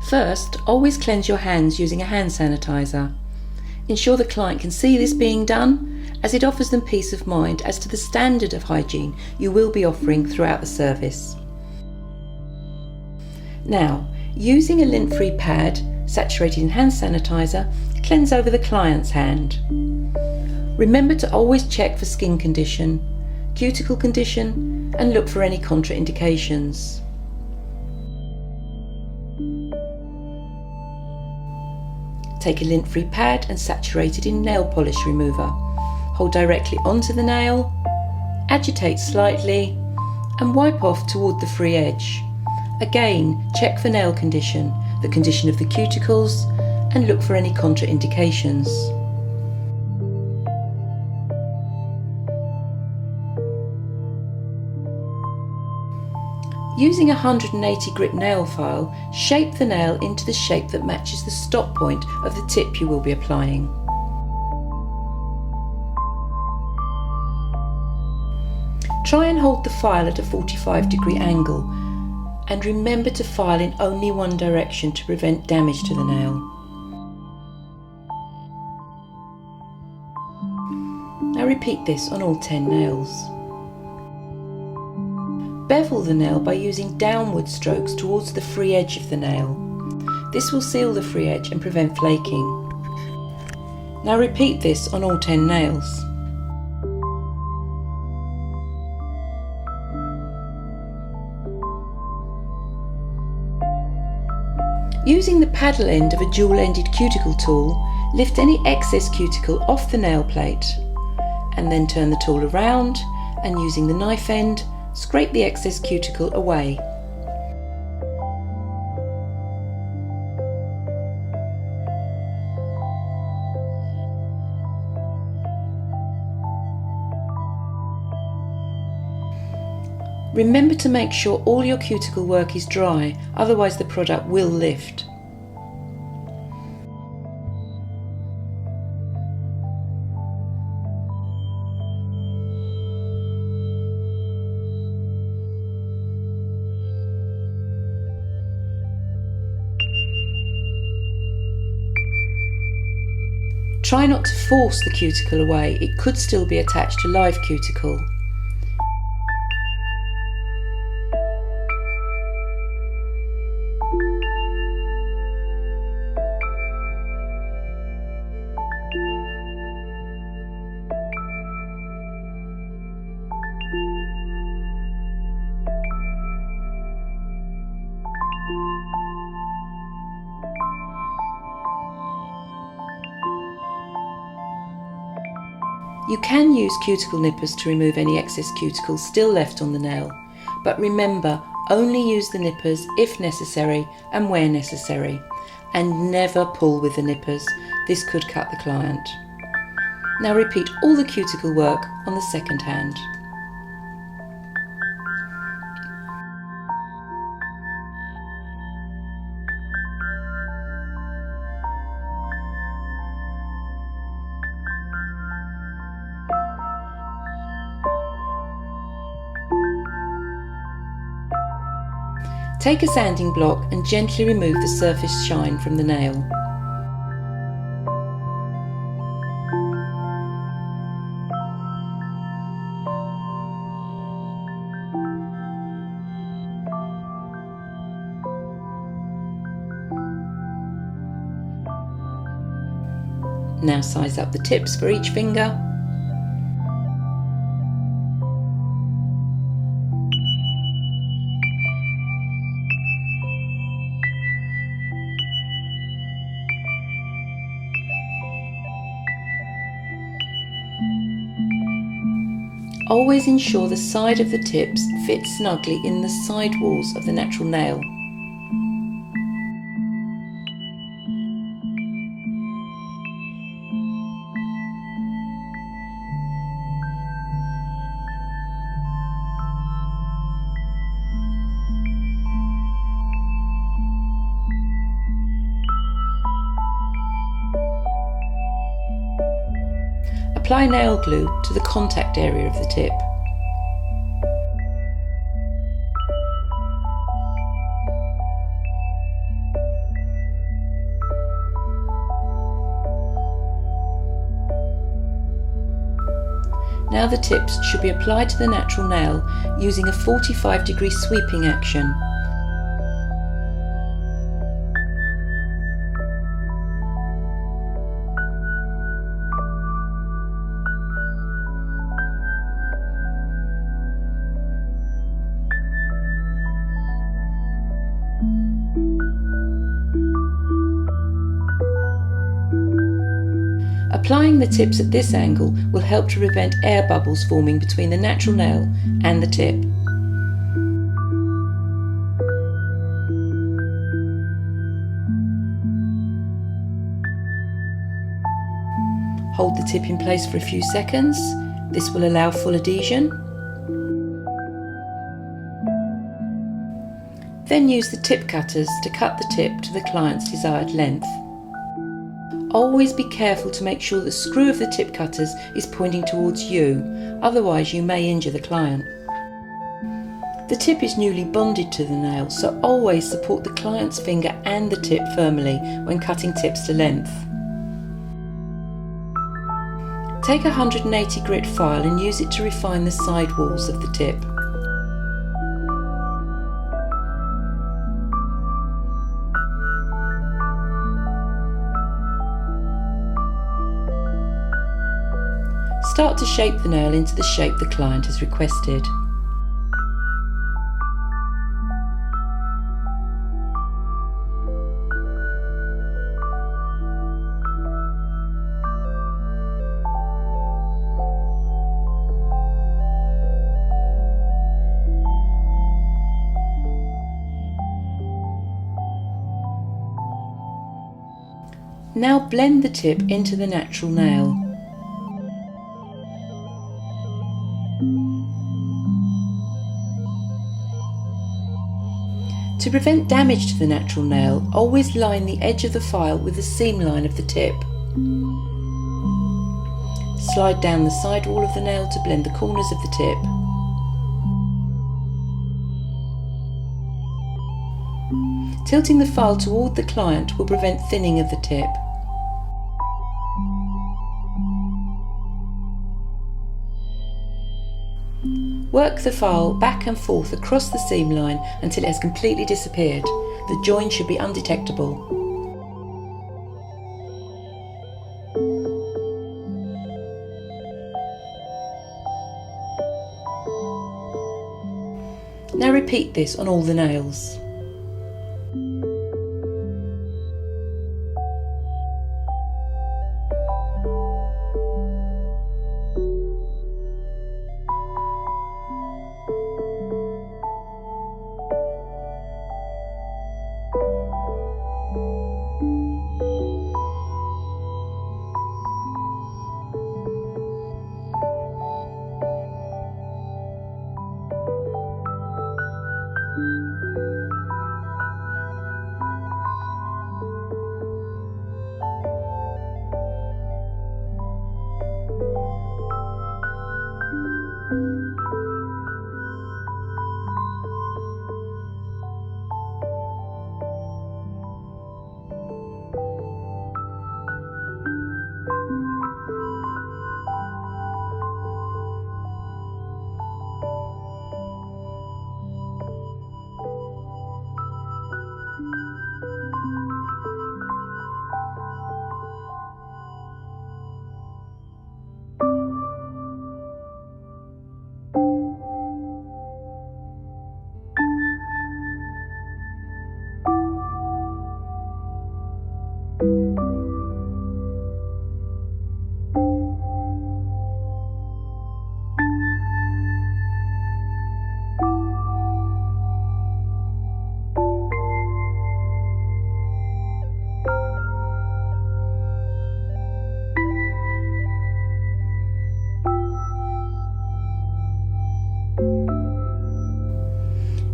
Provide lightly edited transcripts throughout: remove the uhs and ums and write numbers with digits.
First, always cleanse your hands using a hand sanitizer. Ensure the client can see this being done, as it offers them peace of mind as to the standard of hygiene you will be offering throughout the service. Now, using a lint-free pad saturated in hand sanitizer, cleanse over the client's hand. Remember to always check for skin condition, cuticle condition, and look for any contraindications. Take a lint-free pad and saturate it in nail polish remover. Hold directly onto the nail, agitate slightly, and wipe off toward the free edge. Again, check for nail condition, the condition of the cuticles, and look for any contraindications. Using a 180 grit nail file, shape the nail into the shape that matches the stop point of the tip you will be applying. Try and hold the file at a 45-degree angle, and remember to file in only one direction to prevent damage to the nail. Now repeat this on all 10 nails. Bevel the nail by using downward strokes towards the free edge of the nail. This will seal the free edge and prevent flaking. Now repeat this on all 10 nails. Using the paddle end of a dual-ended cuticle tool, lift any excess cuticle off the nail plate, and then turn the tool around and using the knife end, scrape the excess cuticle away. Remember to make sure all your cuticle work is dry, otherwise the product will lift. Try not to force the cuticle away, it could still be attached to live cuticle. You can use cuticle nippers to remove any excess cuticles still left on the nail, but remember, only use the nippers if necessary and where necessary, and never pull with the nippers, this could cut the client. Now repeat all the cuticle work on the second hand. Take a sanding block and gently remove the surface shine from the nail. Now size up the tips for each finger. Always ensure the side of the tips fit snugly in the side walls of the natural nail. Apply nail glue to the contact area of the tip. Now the tips should be applied to the natural nail using a 45-degree sweeping action. Applying the tips at this angle will help to prevent air bubbles forming between the natural nail and the tip. Hold the tip in place for a few seconds. This will allow full adhesion. Then use the tip cutters to cut the tip to the client's desired length. Always be careful to make sure the screw of the tip cutters is pointing towards you, otherwise you may injure the client. The tip is newly bonded to the nail, so always support the client's finger and the tip firmly when cutting tips to length. Take a 180 grit file and use it to refine the side walls of the tip. Start to shape the nail into the shape the client has requested. Now blend the tip into the natural nail. To prevent damage to the natural nail, always line the edge of the file with the seam line of the tip. Slide down the side wall of the nail to blend the corners of the tip. Tilting the file toward the client will prevent thinning of the tip. Work the file back and forth across the seam line until it has completely disappeared. The join should be undetectable. Now repeat this on all the nails.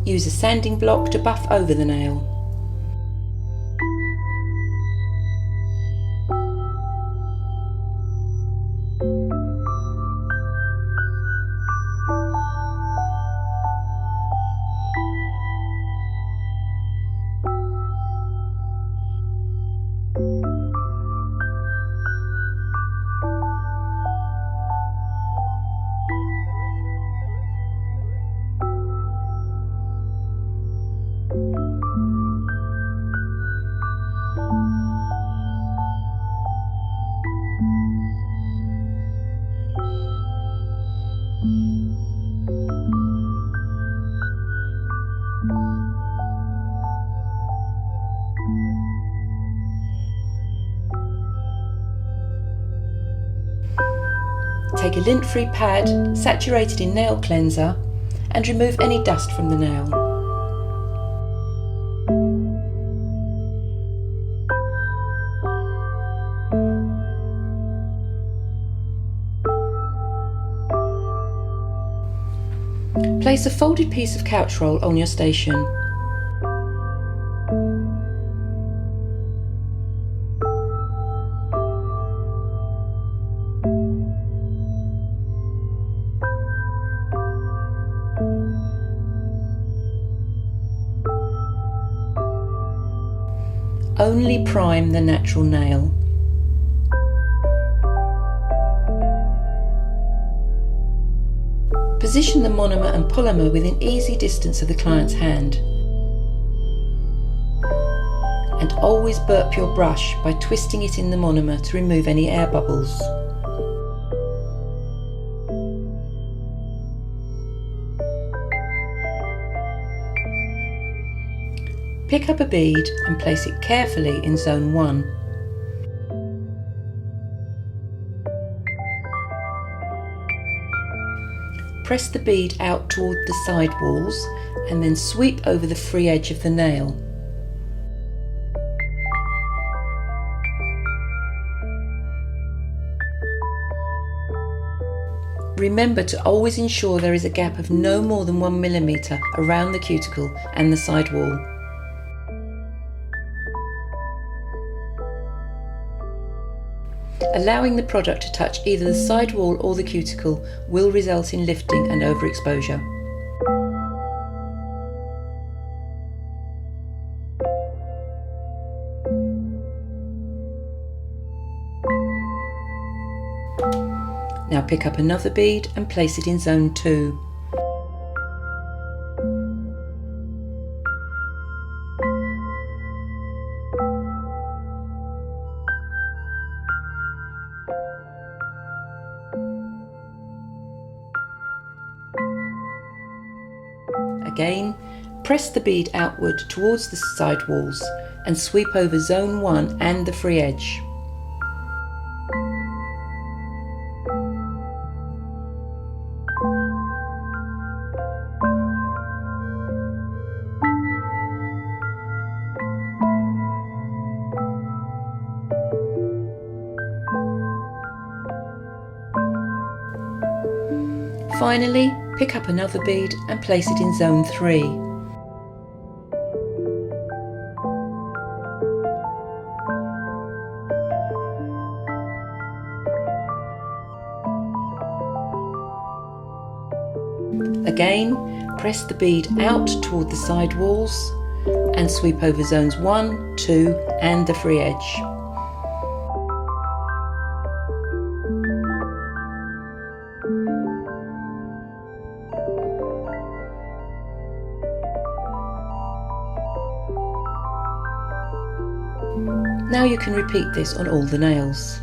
Use a sanding block to buff over the nail. Take a lint-free pad saturated in nail cleanser and remove any dust from the nail. Place a folded piece of couch roll on your station. Only prime the natural nail. Position the monomer and polymer within easy distance of the client's hand. And always burp your brush by twisting it in the monomer to remove any air bubbles. Pick up a bead and place it carefully in zone 1. Press the bead out toward the side walls and then sweep over the free edge of the nail. Remember to always ensure there is a gap of no more than 1 mm around the cuticle and the side wall. Allowing the product to touch either the side wall or the cuticle will result in lifting and overexposure. Now pick up another bead and place it in zone 2. Again, press the bead outward towards the side walls and sweep over zone 1 and the free edge. Finally, pick up another bead and place it in zone 3. Again, press the bead out toward the side walls and sweep over zones 1, 2 and the free edge. Now you can repeat this on all the nails.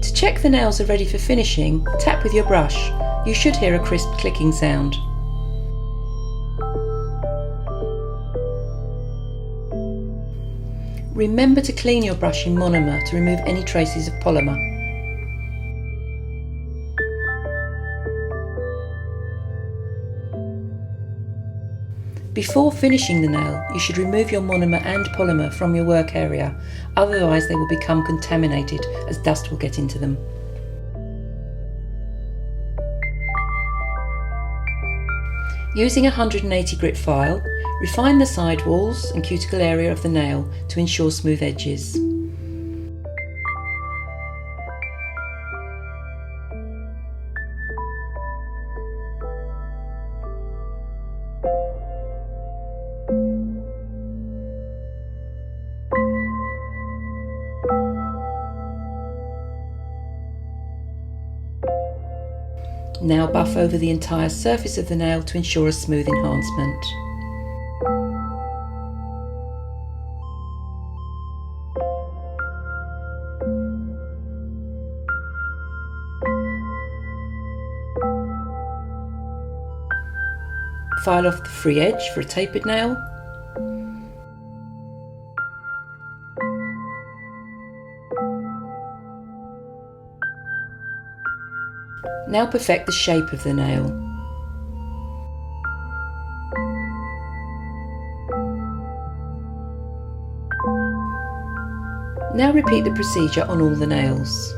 To check the nails are ready for finishing, tap with your brush. You should hear a crisp clicking sound. Remember to clean your brush in monomer to remove any traces of polymer. Before finishing the nail, you should remove your monomer and polymer from your work area, otherwise they will become contaminated as dust will get into them. Using a 180 grit file, refine the side walls and cuticle area of the nail to ensure smooth edges. Now buff over the entire surface of the nail to ensure a smooth enhancement. File off the free edge for a tapered nail. Now perfect the shape of the nail. Now repeat the procedure on all the nails.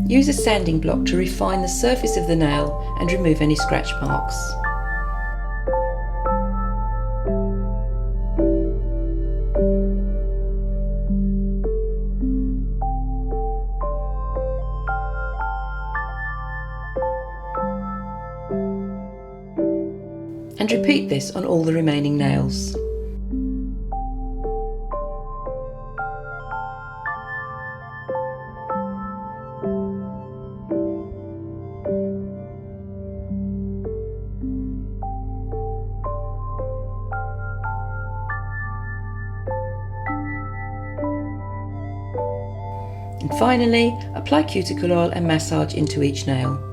Use a sanding block to refine the surface of the nail and remove any scratch marks. And repeat this on all the remaining nails. And finally, apply cuticle oil and massage into each nail.